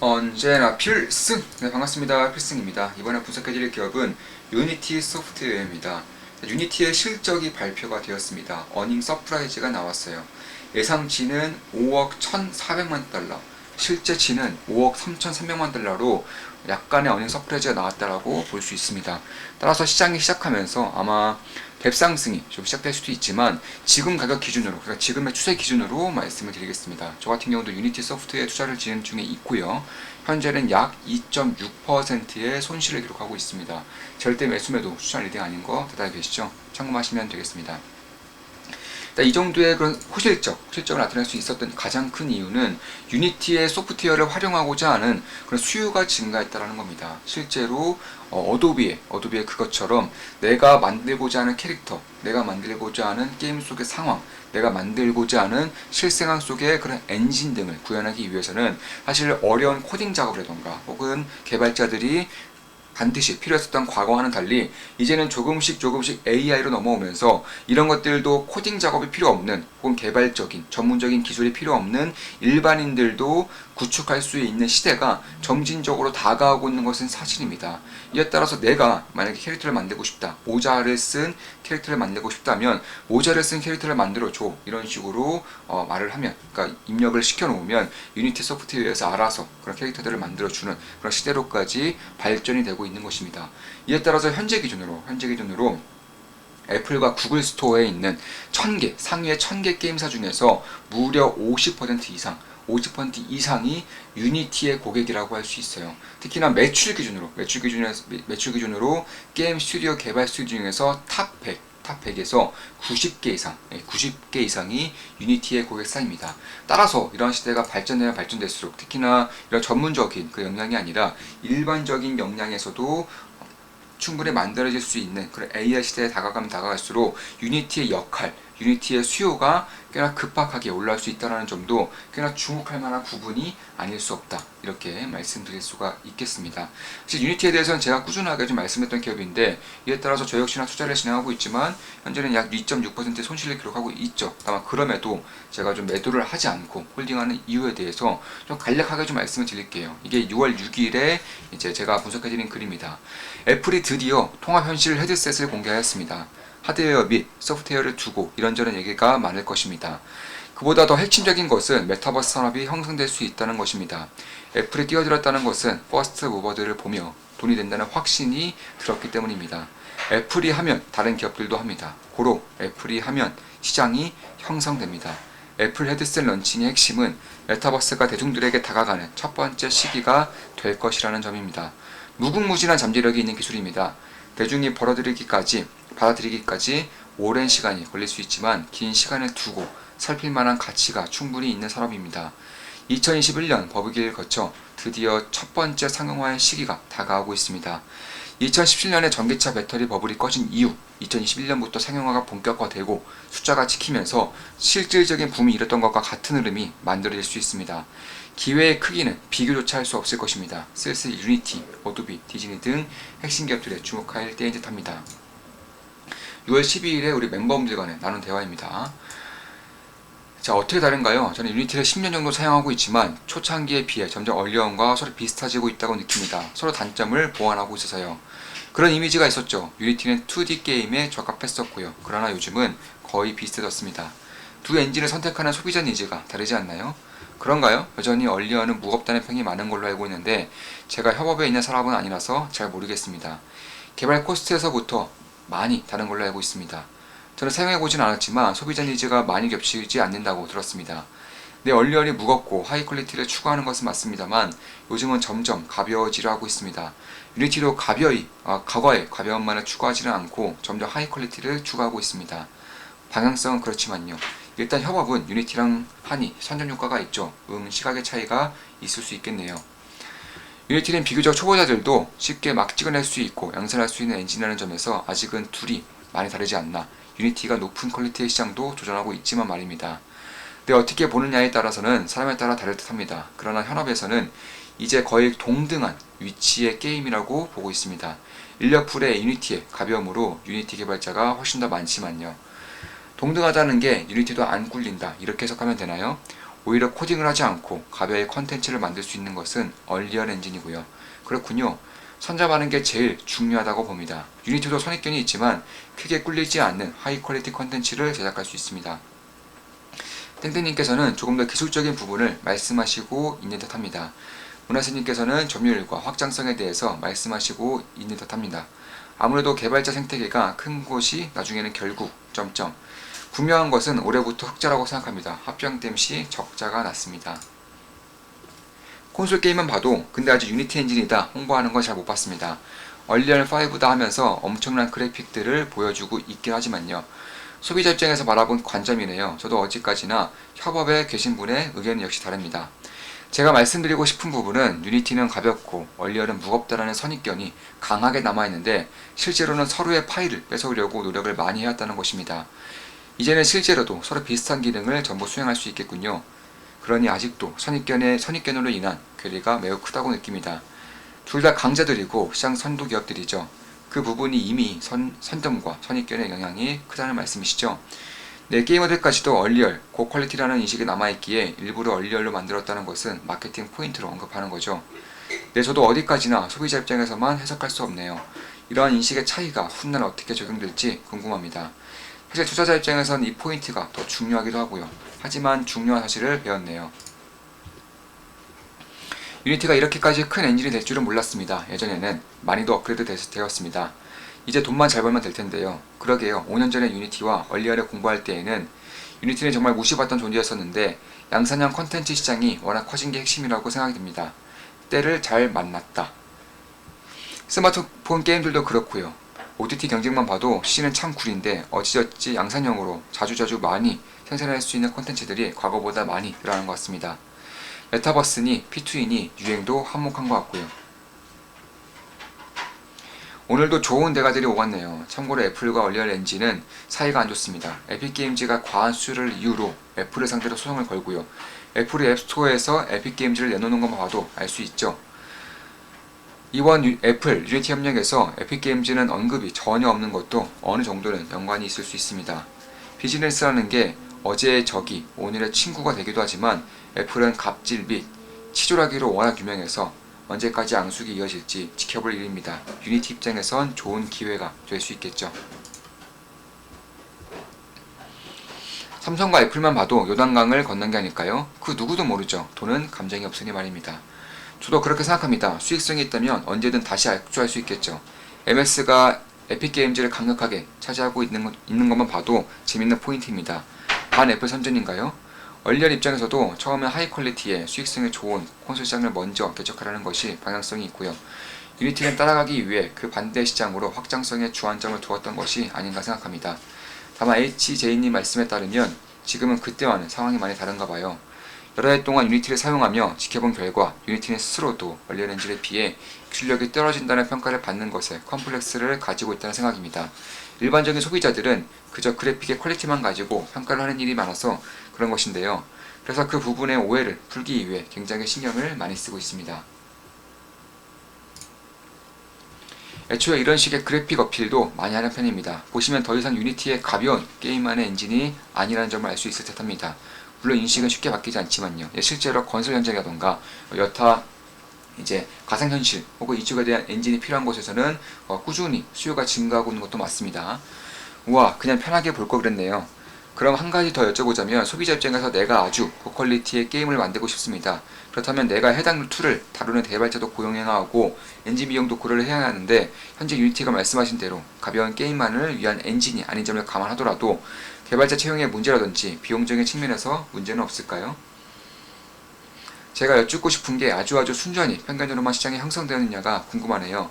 언제나 필승! 네, 반갑습니다. 필승입니다. 이번에 분석해드릴 기업은 유니티 소프트웨어입니다. 유니티의 실적이 발표가 되었습니다. 어닝 서프라이즈가 나왔어요. 예상치는 5억 1,400만 달러, 실제치는 5억 3,300만 달러로 약간의 어닝 서프라이즈가 나왔다라고 볼 수 있습니다. 따라서 시장이 시작하면서 아마 갭상승이 좀 시작될 수도 있지만 지금 가격 기준으로, 그러니까 지금의 추세 기준으로 말씀을 드리겠습니다. 저 같은 경우도 유니티 소프트웨어에 투자를 진행 중에 있고요. 현재는 약 2.6%의 손실을 기록하고 있습니다. 절대 매수매도 추천 리딩 아닌 거 다들 계시죠? 참고하시면 되겠습니다. 이 정도의 그런 호실적을 나타낼 수 있었던 가장 큰 이유는 유니티의 소프트웨어를 활용하고자 하는 그런 수요가 증가했다는 겁니다. 실제로 어도비의 그것처럼 내가 만들고자 하는 캐릭터, 내가 만들고자 하는 게임 속의 상황, 내가 만들고자 하는 실생활 속의 그런 엔진 등을 구현하기 위해서는 사실 어려운 코딩 작업이라던가 혹은 개발자들이 반드시 필요했었던 과거와는 달리 이제는 조금씩 AI로 넘어오면서 이런 것들도 코딩 작업이 필요 없는 혹은 개발적인 전문적인 기술이 필요 없는 일반인들도 구축할 수 있는 시대가 점진적으로 다가오고 있는 것은 사실입니다. 이에 따라서 내가 만약에 캐릭터를 만들고 싶다, 모자를 쓴 캐릭터를 만들고 싶다면 모자를 쓴 캐릭터를 만들어줘, 이런 식으로 말을 하면, 그러니까 입력을 시켜놓으면 유니티 소프트웨어에서 알아서 그런 캐릭터들을 만들어주는 그런 시대로까지 발전이 되고 있는 것입니다. 이에 따라서 현재 기준으로 애플과 구글 스토어에 있는 1000개, 상위의 1000개 게임사 중에서 무려 50% 이상이 유니티의 고객이라고 할 수 있어요. 특히나 매출 기준으로 게임 스튜디오 개발 스튜디오 중에서 탑 100에서 90개 이상이 유니티의 고객사입니다. 따라서 이러한 시대가 발전되면 발전될수록 특히나 이런 전문적인 그 역량이 아니라 일반적인 역량에서도 충분히 만들어질 수 있는 그런 AI 시대에 다가가면 다가갈수록 유니티의 역할, 유니티의 수요가 꽤나 급박하게 올라올 수 있다는 점도 꽤나 주목할 만한 부분이 아닐 수 없다, 이렇게 말씀드릴 수가 있겠습니다. 사실 유니티에 대해서는 제가 꾸준하게 좀 말씀했던 기업인데 이에 따라서 저 역시나 투자를 진행하고 있지만 현재는 약 2.6%의 손실을 기록하고 있죠. 다만 그럼에도 제가 좀 매도를 하지 않고 홀딩하는 이유에 대해서 좀 간략하게 좀 말씀을 드릴게요. 이게 6월 6일에 이제 제가 분석해드린 글입니다. 애플이 드디어 통합현실 헤드셋을 공개하였습니다. 하드웨어 및 소프트웨어를 두고 이런저런 얘기가 많을 것입니다. 그보다 더 핵심적인 것은 메타버스 산업이 형성될 수 있다는 것입니다. 애플이 뛰어들었다는 것은 퍼스트 무버들을 보며 돈이 된다는 확신이 들었기 때문입니다. 애플이 하면 다른 기업들도 합니다. 고로 애플이 하면 시장이 형성됩니다. 애플 헤드셋 런칭의 핵심은 메타버스가 대중들에게 다가가는 첫 번째 시기가 될 것이라는 점입니다. 무궁무진한 잠재력이 있는 기술입니다. 대중이 받아들이기까지 오랜 시간이 걸릴 수 있지만 긴 시간을 두고 살필 만한 가치가 충분히 있는 산업입니다. 2021년 버블기를 거쳐 드디어 첫 번째 상용화의 시기가 다가오고 있습니다. 2017년에 전기차 배터리 버블이 꺼진 이후 2021년부터 상용화가 본격화되고 숫자가 찍히면서 실질적인 붐이 일었던 것과 같은 흐름이 만들어질 수 있습니다. 기회의 크기는 비교조차 할 수 없을 것입니다. 슬슬 유니티, 어도비, 디즈니 등 핵심 기업들에 주목할 때인 듯합니다. 6월 12일에 우리 멤버분들 간에 나눈 대화입니다. 자, 어떻게 다른가요? 저는 유니티를 10년 정도 사용하고 있지만 초창기에 비해 점점 얼리언과 서로 비슷해지고 있다고 느낍니다. 서로 단점을 보완하고 있어서요. 그런 이미지가 있었죠. 유니티는 2D 게임에 적합했었고요. 그러나 요즘은 거의 비슷해졌습니다. 두 엔진을 선택하는 소비자 니즈가 다르지 않나요? 그런가요? 여전히 얼리언은 무겁다는 평이 많은 걸로 알고 있는데 제가 협업에 있는 사람은 아니라서 잘 모르겠습니다. 개발 코스트에서부터 많이 다른 걸로 알고 있습니다. 저는 사용해보진 않았지만 소비자 니즈가 많이 겹치지 않는다고 들었습니다. 네, 얼리언이 무겁고 하이 퀄리티를 추구하는 것은 맞습니다만 요즘은 점점 가벼워지려 하고 있습니다. 유니티도 과거의 가벼움만을 추구하지는 않고 점점 하이 퀄리티를 추구하고 있습니다. 방향성은 그렇지만요. 일단 협업은 유니티랑 하니 선점 효과가 있죠. 시각의 차이가 있을 수 있겠네요. 유니티는 비교적 초보자들도 쉽게 막 찍어낼 수 있고 양산할 수 있는 엔진이라는 점에서 아직은 둘이 많이 다르지 않나. 유니티가 높은 퀄리티의 시장도 도전하고 있지만 말입니다. 근데 어떻게 보느냐에 따라서는 사람에 따라 다를 듯합니다. 그러나 현업에서는 이제 거의 동등한 위치의 게임이라고 보고 있습니다. 인력풀의 유니티의 가벼움으로 유니티 개발자가 훨씬 더 많지만요. 동등하다는 게 유니티도 안 꿀린다, 이렇게 해석하면 되나요? 오히려 코딩을 하지 않고 가벼이 컨텐츠를 만들 수 있는 것은 얼리얼 엔진이고요. 그렇군요. 선점하는 게 제일 중요하다고 봅니다. 유니티도 선입견이 있지만 크게 꿀리지 않는 하이 퀄리티 컨텐츠를 제작할 수 있습니다. 땡땡님께서는 조금 더 기술적인 부분을 말씀하시고 있는 듯 합니다. 문화스님께서는 점유율과 확장성에 대해서 말씀하시고 있는 듯 합니다. 아무래도 개발자 생태계가 큰 곳이 나중에는 결국 분명한 것은 올해부터 흑자라고 생각합니다. 합병됨 시 적자가 났습니다. 콘솔 게임만 봐도 근데 아직 유니티 엔진이다 홍보하는 건 잘 못 봤습니다. 얼리얼 5다 하면서 엄청난 그래픽들을 보여주고 있긴 하지만요. 소비자 입장에서 바라본 관점이네요. 저도 어디까지나 협업에 계신 분의 의견은 역시 다릅니다. 제가 말씀드리고 싶은 부분은 유니티는 가볍고 얼리얼은 무겁다라는 선입견이 강하게 남아있는데 선실제로는 서로의 파일을 뺏어오려고 노력을 많이 해왔다는 것입니다. 이제는 실제로도 서로 비슷한 기능을 전부 수행할 수 있겠군요. 그러니 아직도 선입견으로 인한 괴리가 매우 크다고 느낍니다. 둘 다 강자들이고 시장 선도 기업들이죠. 그 부분이 이미 선점과 선입견의 영향이 크다는 말씀이시죠. 네, 게이머들까지도 얼리얼, 고퀄리티라는 인식이 남아있기에 일부러 얼리얼로 만들었다는 것은 마케팅 포인트로 언급하는 거죠. 네, 저도 어디까지나 소비자 입장에서만 해석할 수 없네요. 이러한 인식의 차이가 훗날 어떻게 적용될지 궁금합니다. 사실 투자자 입장에선 이 포인트가 더 중요하기도 하고요. 하지만 중요한 사실을 배웠네요. 유니티가 이렇게까지 큰 엔진이 될 줄은 몰랐습니다. 예전에는 많이도 업그레이드 되었습니다. 이제 돈만 잘 벌면 될 텐데요. 그러게요. 5년 전에 유니티와 얼리얼을 공부할 때에는 유니티는 정말 무시받던 존재였었는데 양산형 컨텐츠 시장이 워낙 커진 게 핵심이라고 생각이 듭니다. 때를 잘 만났다. 스마트폰 게임들도 그렇고요. OTT 경쟁만 봐도 CC는 참 구린데 어찌저찌 양산형으로 자주자주 많이 생산할 수 있는 콘텐츠들이 과거보다 많이 늘어나는 것 같습니다. 메타버스니 P2E니 유행도 한몫한 것 같고요. 오늘도 좋은 대가들이 오갔네요. 참고로 애플과 얼리얼 엔진은 사이가 안 좋습니다. 에픽게임즈가 과한 수수료를 이유로 애플을 상대로 소송을 걸고요. 애플이 앱스토어에서 에픽게임즈를 내놓는 것만 봐도 알 수 있죠. 이번 애플 유니티 협력에서 에픽게임즈는 언급이 전혀 없는 것도 어느 정도는 연관이 있을 수 있습니다. 비즈니스라는 게 어제의 적이 오늘의 친구가 되기도 하지만 애플은 갑질 및 치졸하기로 워낙 유명해서 언제까지 앙숙이 이어질지 지켜볼 일입니다. 유니티 입장에선 좋은 기회가 될 수 있겠죠. 삼성과 애플만 봐도 요단강을 건넌 게 아닐까요? 그 누구도 모르죠. 돈은 감정이 없으니 말입니다. 저도 그렇게 생각합니다. 수익성이 있다면 언제든 다시 악수할 수 있겠죠. MS가 에픽게임즈를 강력하게 차지하고 있는 것만 봐도 재밌는 포인트입니다. 반 애플 선전인가요? 얼리얼 입장에서도 처음에 하이 퀄리티에 수익성이 좋은 콘솔 시장을 먼저 개척하라는 것이 방향성이 있고요. 유니티는 따라가기 위해 그 반대 시장으로 확장성에 주안점을 두었던 것이 아닌가 생각합니다. 다만 HJ님 말씀에 따르면 지금은 그때와는 상황이 많이 다른가 봐요. 여러 해 동안 유니티를 사용하며 지켜본 결과 유니티는 스스로도 얼리얼 엔진에 비해 기술력이 떨어진다는 평가를 받는 것에 컴플렉스를 가지고 있다는 생각입니다. 일반적인 소비자들은 그저 그래픽의 퀄리티만 가지고 평가를 하는 일이 많아서 그런 것인데요. 그래서 그 부분의 오해를 풀기 위해 굉장히 신경을 많이 쓰고 있습니다. 애초에 이런 식의 그래픽 어필도 많이 하는 편입니다. 보시면 더 이상 유니티의 가벼운 게임만의 엔진이 아니라는 점을 알 수 있을 듯 합니다. 물론 인식은 쉽게 바뀌지 않지만요. 실제로 건설 현장이라던가 여타 이제 가상현실 혹은 이쪽에 대한 엔진이 필요한 곳에서는 꾸준히 수요가 증가하고 있는 것도 맞습니다. 우와, 그냥 편하게 볼 거 그랬네요. 그럼 한 가지 더 여쭤보자면 소비자 입장에서 내가 아주 고퀄리티의 게임을 만들고 싶습니다. 그렇다면 내가 해당 툴을 다루는 개발자도 고용해야 하고 엔진 비용도 고려를 해야 하는데 현재 유니티가 말씀하신 대로 가벼운 게임만을 위한 엔진이 아닌 점을 감안하더라도 개발자 채용의 문제라든지 비용적인 측면에서 문제는 없을까요? 제가 여쭙고 싶은 게 아주 순전히 편견으로만 시장이 형성되느냐가 궁금하네요.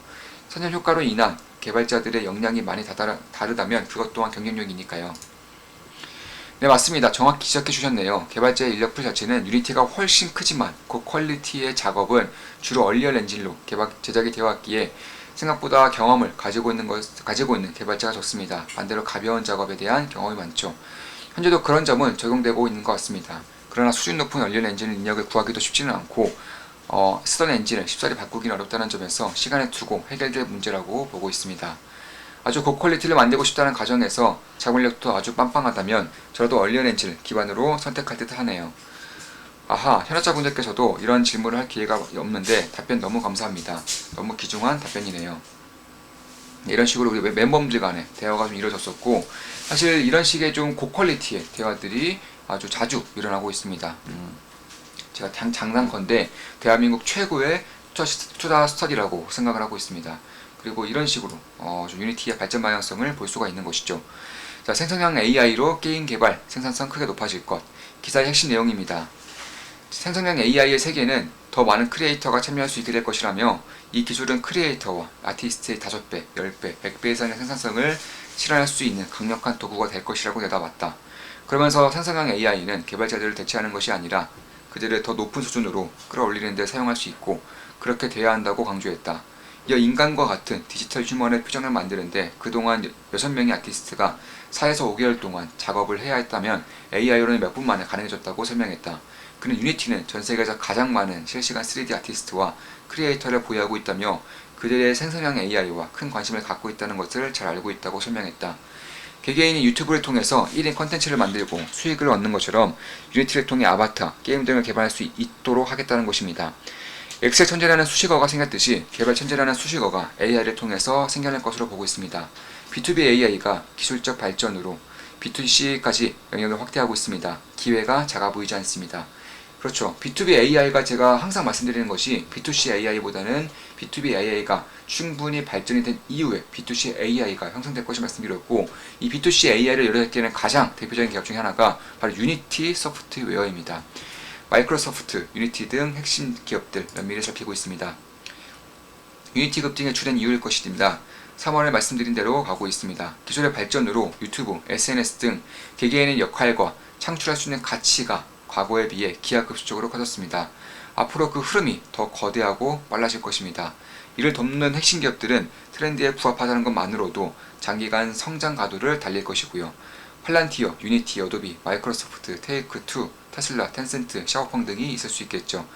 선점 효과로 인한 개발자들의 역량이 많이 다르다면 그것 또한 경쟁력이니까요. 네, 맞습니다. 정확히 지적해 주셨네요. 개발자의 인력풀 자체는 유니티가 훨씬 크지만 고퀄리티의 작업은 주로 얼리얼 엔진로 제작이 되어 왔기에 생각보다 경험을 가지고 있는 개발자가 적습니다. 반대로 가벼운 작업에 대한 경험이 많죠. 현재도 그런 점은 적용되고 있는 것 같습니다. 그러나 수준 높은 얼리얼 엔진 인력을 구하기도 쉽지는 않고 쓰던 엔진을 쉽사리 바꾸기는 어렵다는 점에서 시간을 두고 해결될 문제라고 보고 있습니다. 아주 고퀄리티를 만들고 싶다는 가정에서 작업력도 아주 빵빵하다면 저라도 얼리얼 엔진을 기반으로 선택할 듯 하네요. 아하, 현업자분들께서도 이런 질문을 할 기회가 없는데 답변 너무 감사합니다. 너무 귀중한 답변이네요. 이런 식으로 우리 멤버분들 간에 대화가 좀 이루어졌었고, 사실 이런 식의 좀 고퀄리티의 대화들이 아주 자주 일어나고 있습니다. 제가 장난컨대 대한민국 최고의 투자 스터디라고 생각을 하고 있습니다. 그리고 이런 식으로 좀 유니티의 발전 방향성을 볼 수가 있는 것이죠. 자, 생성형 AI로 게임 개발 생산성 크게 높아질 것. 기사의 핵심 내용입니다. 생성형 AI의 세계는 더 많은 크리에이터가 참여할 수 있게 될 것이라며, 이 기술은 크리에이터와 아티스트의 5배, 10배, 100배 이상의 생산성을 실현할 수 있는 강력한 도구가 될 것이라고 내다봤다. 그러면서 생성형 AI는 개발자들을 대체하는 것이 아니라 그들을 더 높은 수준으로 끌어올리는 데 사용할 수 있고, 그렇게 돼야 한다고 강조했다. 이어 인간과 같은 디지털 휴먼의 표정을 만드는데 그동안 6명의 아티스트가 4에서 5개월 동안 작업을 해야 했다면 AI로는 몇 분 만에 가능해졌다고 설명했다. 그는 유니티는 전 세계에서 가장 많은 실시간 3D 아티스트와 크리에이터를 보유하고 있다며, 그들의 생성형 AI와 큰 관심을 갖고 있다는 것을 잘 알고 있다고 설명했다. 개개인이 유튜브를 통해서 1인 컨텐츠를 만들고 수익을 얻는 것처럼 유니티를 통해 아바타, 게임 등을 개발할 수 있도록 하겠다는 것입니다. 엑셀 천재라는 수식어가 생겼듯이 개발 천재라는 수식어가 AI를 통해서 생겨날 것으로 보고 있습니다. B2B AI가 기술적 발전으로 B2C까지 영역을 확대하고 있습니다. 기회가 작아 보이지 않습니다. 그렇죠. B2B AI가 제가 항상 말씀드리는 것이 B2C AI보다는 B2B AI가 충분히 발전이 된 이후에 B2C AI가 형성될 것을 말씀드렸고, 이 B2C AI를 열어잡기에는 가장 대표적인 기업 중에 하나가 바로 유니티 소프트웨어입니다. 마이크로소프트, 유니티 등 핵심 기업들 면밀히 살피고 있습니다. 유니티 급등에 주된 이유일 것입니다. 3월에 말씀드린 대로 가고 있습니다. 기술의 발전으로 유튜브, SNS 등 개개인의 역할과 창출할 수 있는 가치가 과거에 비해 기하급수적으로 커졌습니다. 앞으로 그 흐름이 더 거대하고 빨라질 것입니다. 이를 돕는 핵심 기업들은 트렌드에 부합하다는 것만으로도 장기간 성장 가도를 달릴 것이고요. 팔란티어, 유니티, 어도비, 마이크로소프트, 테이크2, 테슬라, 텐센트, 샤오펑 등이 있을 수 있겠죠.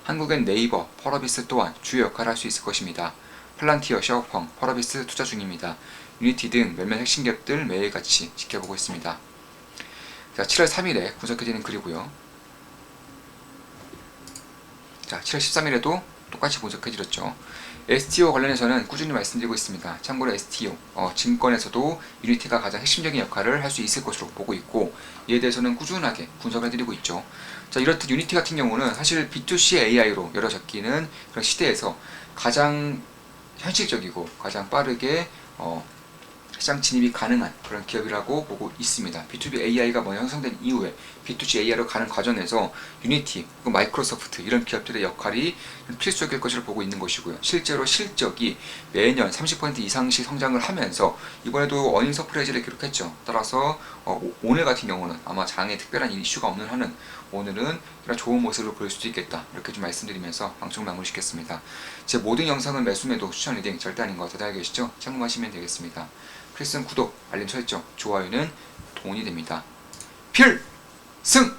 한국엔 네이버, 펄어비스 또한 주요 역할을 할 수 있을 것입니다. 팔란티어, 샤오펑, 펄어비스 투자 중입니다. 유니티 등 몇몇 핵심 기업들 매일같이 지켜보고 있습니다. 자, 7월 3일에 분석해지는 글이고요. 자, 7월 13일에도 똑같이 분석해드렸죠. STO 관련해서는 꾸준히 말씀드리고 있습니다. 참고로 STO, 증권에서도 유니티가 가장 핵심적인 역할을 할 수 있을 것으로 보고 있고, 이에 대해서는 꾸준하게 분석을 해드리고 있죠. 자, 이렇듯 유니티 같은 경우는 사실 B2C AI로 열어잡기는 그런 시대에서 가장 현실적이고 가장 빠르게 시장 진입이 가능한 그런 기업이라고 보고 있습니다. B2B AI가 먼저 형성된 이후에 B2C AI로 가는 과정에서 유니티, 마이크로소프트 이런 기업들의 역할이 필수적일 것으로 보고 있는 것이고요. 실제로 실적이 매년 30% 이상씩 성장을 하면서 이번에도 어닝 서프라이즈를 기록했죠. 따라서 오늘 같은 경우는 아마 장에 특별한 이슈가 없는 한은 오늘은 이런 좋은 모습을 보일 수도 있겠다, 이렇게 좀 말씀드리면서 방송 마무리시켰습니다. 제 모든 영상은 매수 매도 추천 리딩 절대 아닌 거 다들 알고 계시죠? 참고하시면 되겠습니다. 필승 구독, 알림 설정, 좋아요는 도움이 됩니다. 필승!